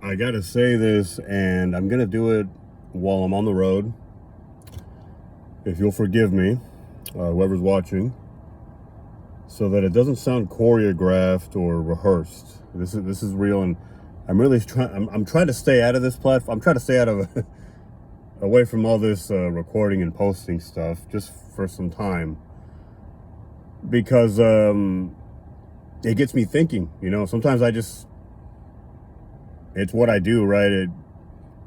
I gotta say this, and I'm gonna do it while I'm on the road. If you'll forgive me, whoever's watching, so that it doesn't sound choreographed or rehearsed. This is real, and I'm really trying. I'm trying to stay out of this platform. I'm trying to stay out of away from all this recording and posting stuff just for some time, because it gets me thinking. Sometimes it's what I do, right?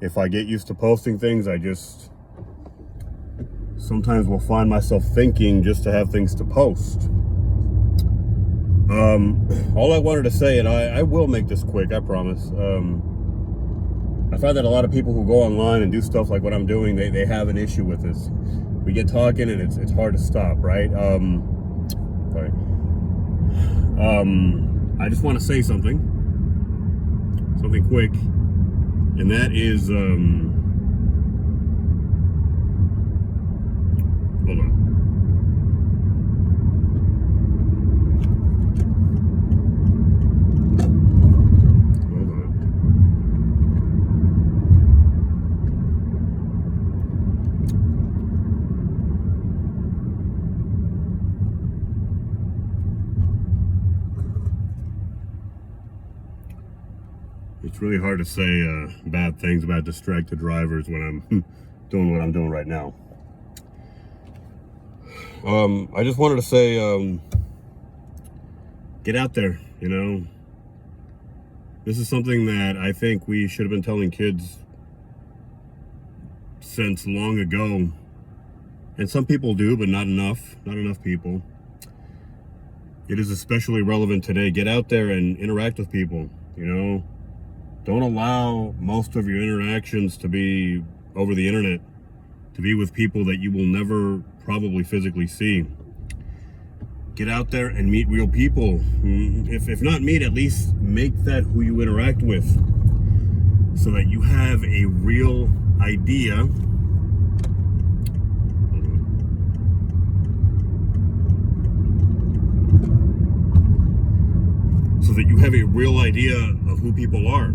If I get used to posting things, I just sometimes will find myself thinking just to have things to post. All I wanted to say, and I will make this quick, I promise. I find that a lot of people who go online and do stuff like what I'm doing, they have an issue with this. We get talking and it's hard to stop, right? Sorry. I just want to say something quick, and that is, hold on. It's really hard to say bad things about distracted drivers when I'm doing what I'm doing right now. I just wanted to say, get out there, This is something that I think we should have been telling kids since long ago. And some people do, but not enough people. It is especially relevant today. Get out there and interact with people, Don't allow most of your interactions to be over the internet, to be with people that you will never probably physically see. Get out there and meet real people. If not meet, at least make that who you interact with, so that you have a real idea of who people are.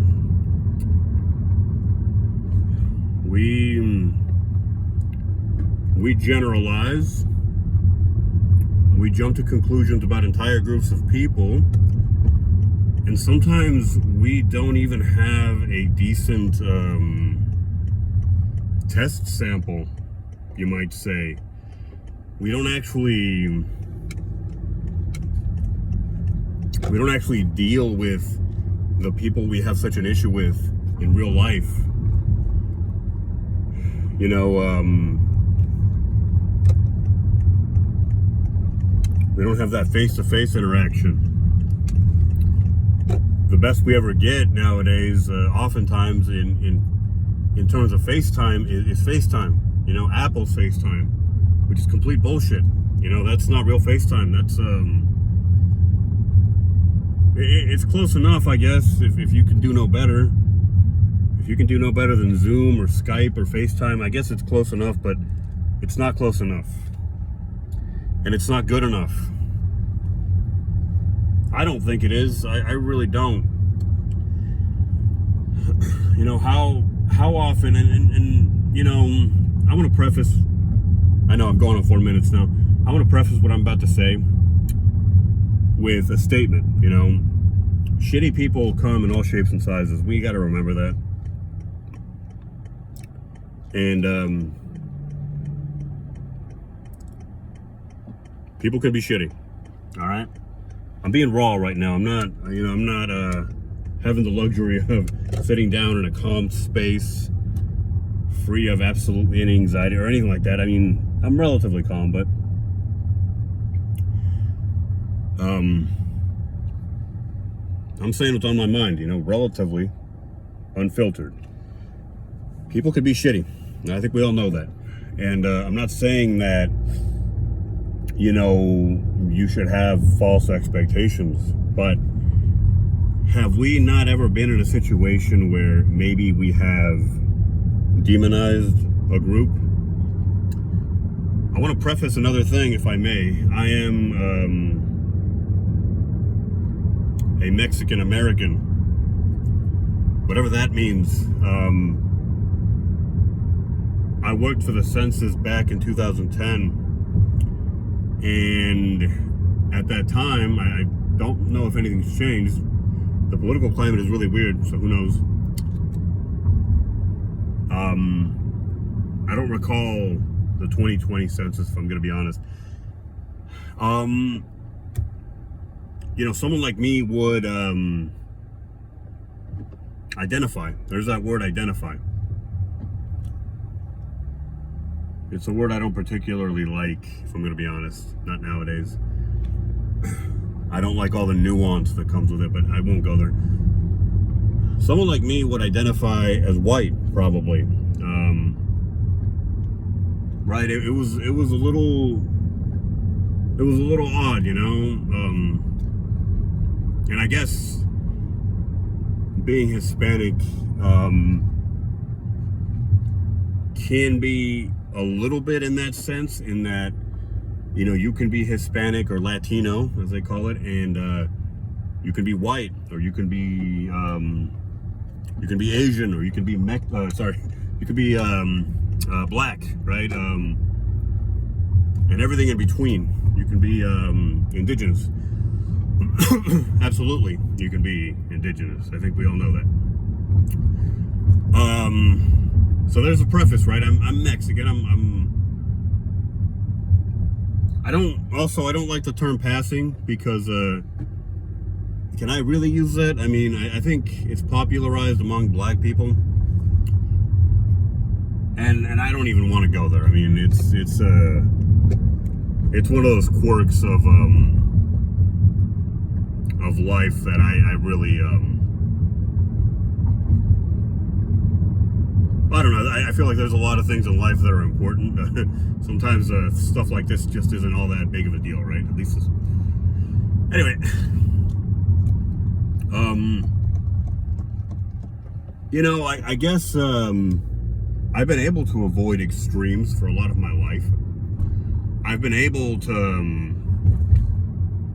We generalize. We jump to conclusions about entire groups of people, and sometimes we don't even have a decent test sample, you might say. We don't actually deal with the people we have such an issue with in real life. We don't have that face-to-face interaction. The best we ever get nowadays, oftentimes in terms of FaceTime, is FaceTime. Apple's FaceTime, which is complete bullshit. That's not real FaceTime. That's it's close enough, I guess, if you can do no better. If you can do no better than Zoom or Skype or FaceTime, I guess it's close enough, but it's not close enough. And it's not good enough. I don't think it is. I really don't. How often, and I want to preface, I know I'm going on 4 minutes now. I want to preface what I'm about to say with a statement. Shitty people come in all shapes and sizes. We got to remember that. And people can be shitty. All right. I'm being raw right now. I'm not having the luxury of sitting down in a calm space, free of absolutely any anxiety or anything like that. I mean, I'm relatively calm, but I'm saying what's on my mind, relatively unfiltered. People could be shitty. I think we all know that. And I'm not saying that, you should have false expectations, but have we not ever been in a situation where maybe we have demonized a group? I want to preface another thing, if I may. I am a Mexican American, whatever that means. I worked for the census back in 2010, and at that time, I don't know if anything's changed. The political climate is really weird, so who knows? I don't recall the 2020 census, if I'm going to be honest. Someone like me would identify. There's that word, identify. It's a word I don't particularly like, if I'm going to be honest. Not nowadays. I don't like all the nuance that comes with it, but I won't go there. Someone like me would identify as white, probably. Right? It was a little odd, and I guess being Hispanic can be a little bit in that sense, in that you can be Hispanic or Latino, as they call it, and you can be white, or you can be Asian, or you can be you could be black, right? And everything in between. You can be indigenous. Absolutely, you can be indigenous. I think we all know that. So there's a preface, right? I'm Mexican. I don't like the term passing, because can I really use that? I mean, I think it's popularized among black people, and I don't even want to go there. I mean, it's one of those quirks of life that I really I don't know. I feel like there's a lot of things in life that are important. Sometimes stuff like this just isn't all that big of a deal, right? At least this. Anyway, I guess I've been able to avoid extremes for a lot of my life. I've been able to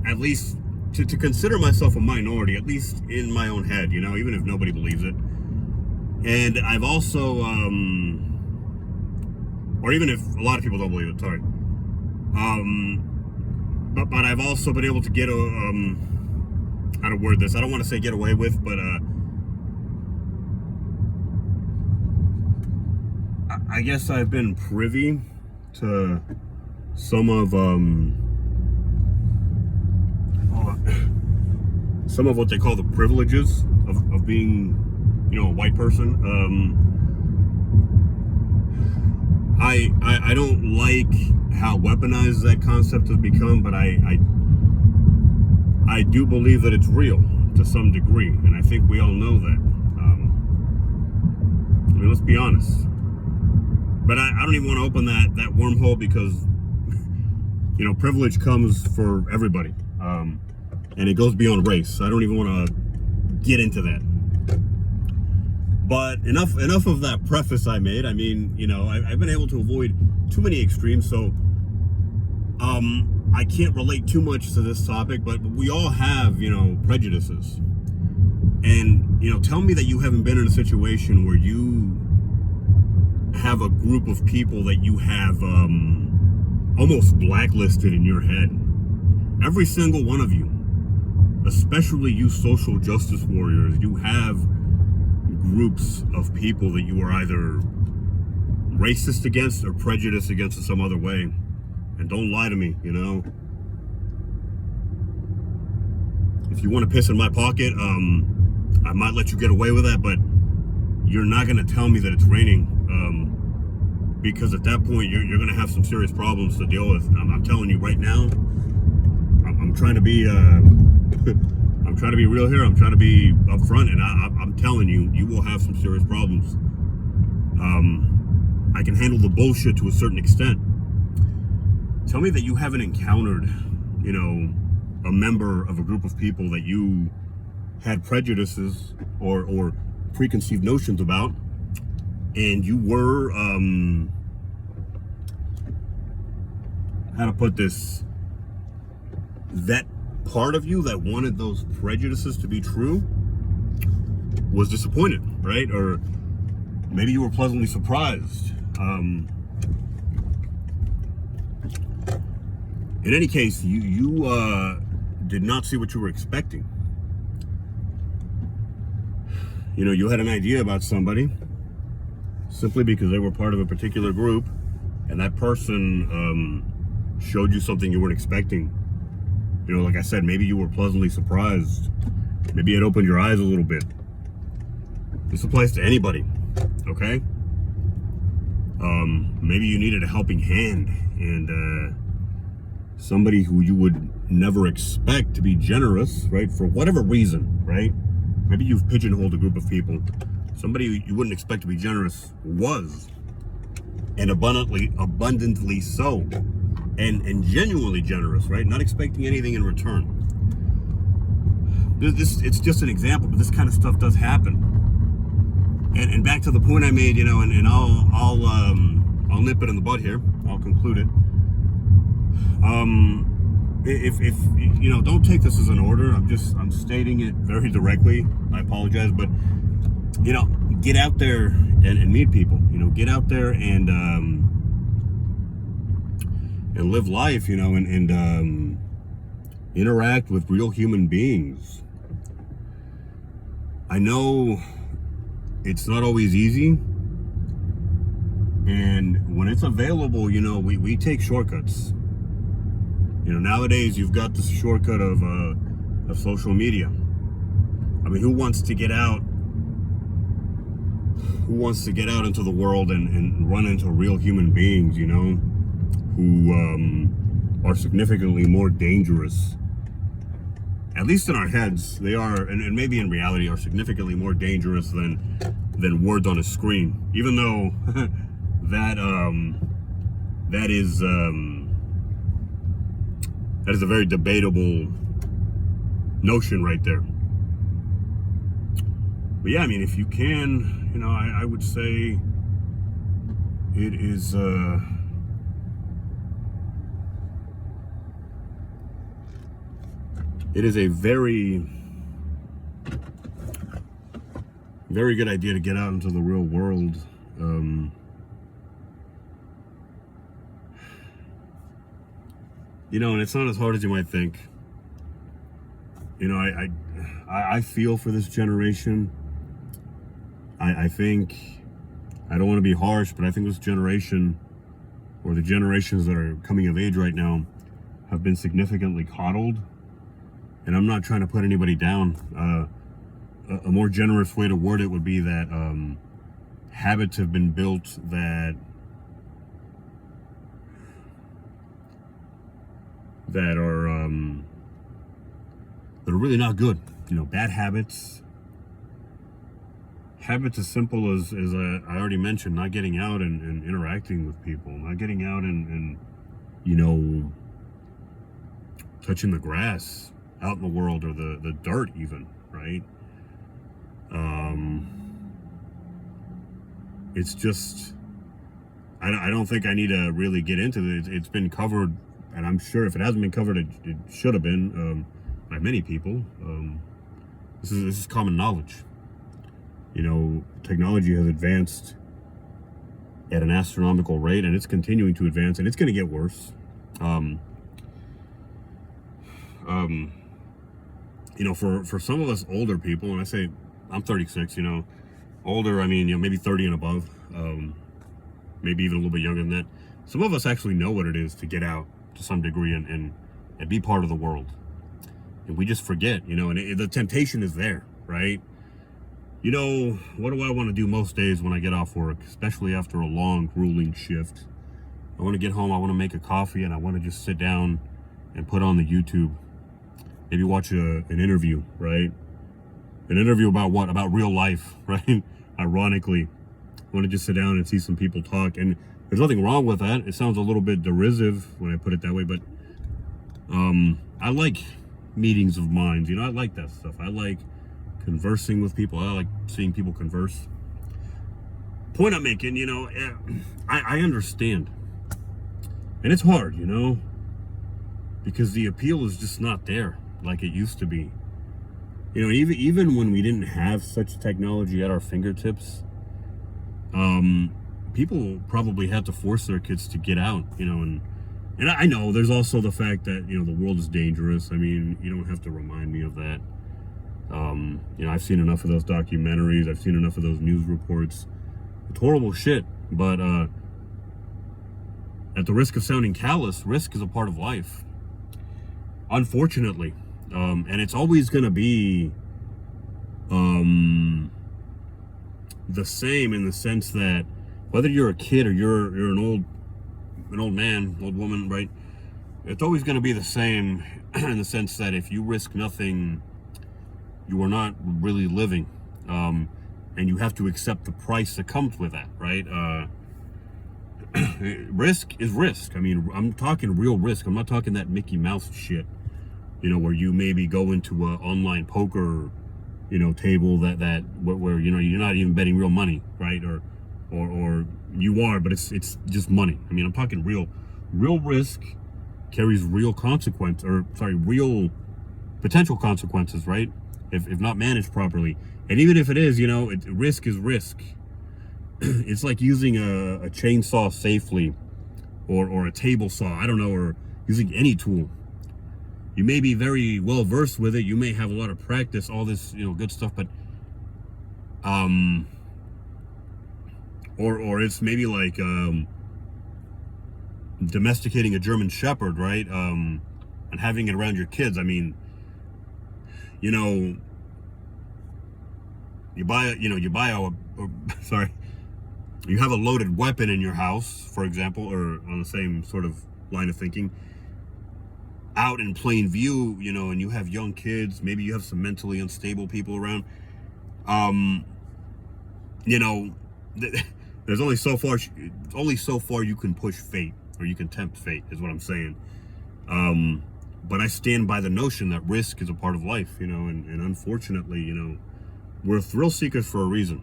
at least to consider myself a minority, at least in my own head, even if nobody believes it. And I've also, or even if a lot of people don't believe it, sorry. But I've also been able to get how to word this? I don't want to say get away with, but I guess I've been privy to some of what they call the privileges of being, a white person. I don't like how weaponized that concept has become, but I do believe that it's real to some degree, and I think we all know that. Let's be honest. But I don't even want to open that wormhole, because privilege comes for everybody, and it goes beyond race. I don't even want to get into that. But enough of that preface I made. I mean, I've been able to avoid too many extremes, so I can't relate too much to this topic, but we all have, prejudices. And, tell me that you haven't been in a situation where you have a group of people that you have almost blacklisted in your head. Every single one of you, especially you social justice warriors, you have groups of people that you are either racist against or prejudiced against in some other way. And don't lie to me, If you want to piss in my pocket, I might let you get away with that, but you're not going to tell me that it's raining, because at that point you're going to have some serious problems to deal with. I'm telling you right now. I'm trying to be I'm trying to be real here. I'm trying to be upfront, and I'm telling you, you will have some serious problems. I can handle the bullshit to a certain extent. Tell me that you haven't encountered, a member of a group of people that you had prejudices or preconceived notions about, and you were, how to put this, that part of you that wanted those prejudices to be true was disappointed, right? Or maybe you were pleasantly surprised. In any case, you did not see what you were expecting. You know, you had an idea about somebody simply because they were part of a particular group, and that person showed you something you weren't expecting. You know, like I said, maybe you were pleasantly surprised. Maybe it opened your eyes a little bit. This applies to anybody, okay? Maybe you needed a helping hand, and somebody who you would never expect to be generous, right? For whatever reason, right? Maybe you've pigeonholed a group of people. Somebody you wouldn't expect to be generous was, and abundantly so, and genuinely generous, right? Not expecting anything in return. It's just an example, but this kind of stuff does happen. And back to the point I made, you know, and I'll nip it in the bud here. I'll conclude it. If you know, don't take this as an order. I'm stating it very directly. I apologize, but you know, get out there and meet people. You know, get out there and live life. You know, and interact with real human beings. I know it's not always easy, and when it's available, you know, we take shortcuts. You know, nowadays you've got this shortcut of social media. I mean, who wants to get out? Who wants to get out into the world and run into real human beings, you know, who are significantly more dangerous? At least in our heads, they are, and maybe in reality, are significantly more dangerous than words on a screen. Even though that is a very debatable notion right there. But yeah, I mean, if you can, you know, I would say it is a very, very good idea to get out into the real world. You know, and it's not as hard as you might think. You know, I feel for this generation. I think, I don't want to be harsh, but I think this generation, or the generations that are coming of age right now, have been significantly coddled. And I'm not trying to put anybody down. A more generous way to word it would be that habits have been built that are really not good. You know, bad habits. Habits as simple as I already mentioned, not getting out and interacting with people, not getting out and you know, touching the grass out in the world, or the dirt even, right? It's just, I don't think I need to really get into it. It's been covered, and I'm sure if it hasn't been covered, it should have been by many people. This is common knowledge. You know, technology has advanced at an astronomical rate, and it's continuing to advance, and it's going to get worse. You know, for some of us older people, and I say I'm 36, you know, older, I mean, you know, maybe 30 and above, maybe even a little bit younger than that. Some of us actually know what it is to get out to some degree and be part of the world. And we just forget, you know, and the temptation is there, right? You know, what do I want to do most days when I get off work, especially after a long, grueling shift? I want to get home, I want to make a coffee, and I want to just sit down and put on the YouTube. Maybe watch an interview, right? An interview about what? About real life, right? Ironically, I want to just sit down and see some people talk. And there's nothing wrong with that. It sounds a little bit derisive when I put it that way, but I like meetings of minds. You know, I like that stuff. I like conversing with people. I like seeing people converse. Point I'm making, you know, I understand. And it's hard, you know, because the appeal is just not there like it used to be. You know, even when we didn't have such technology at our fingertips, people probably had to force their kids to get out, you know, and I know there's also the fact that, you know, the world is dangerous. I mean, you don't have to remind me of that. You know, I've seen enough of those documentaries. I've seen enough of those news reports. It's horrible shit. But at the risk of sounding callous, risk is a part of life, unfortunately. And it's always going to be the same in the sense that whether you're a kid or you're an old man, old woman, right? It's always going to be the same in the sense that if you risk nothing, you are not really living, and you have to accept the price that comes with that, right? Risk is risk. I mean, I'm talking real risk. I'm not talking that Mickey Mouse shit, you know, where you maybe go into an online poker, you know, table where you know you're not even betting real money, right? Or you are, but it's just money. I mean, I'm talking real risk carries real consequence, or sorry, real potential consequences, right? If not managed properly. And even if it is, you know, risk is risk. It's like using a chainsaw safely, or a table saw, I don't know, or using any tool. You may be very well versed with it, you may have a lot of practice, all this, you know, good stuff, but or it's maybe like domesticating a German Shepherd, right? And having it around your kids. I mean, you know, you have a loaded weapon in your house, for example, or on the same sort of line of thinking, out in plain view, you know, and you have young kids, maybe you have some mentally unstable people around, you know, there's only so far you can push fate, or you can tempt fate, is what I'm saying. But I stand by the notion that risk is a part of life, you know, and unfortunately, you know, we're thrill seekers for a reason.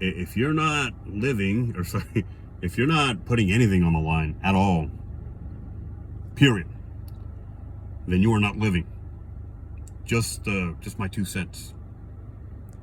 If you're not living, or sorry, if you're not putting anything on the line at all, period, then you are not living. Just my 2 cents.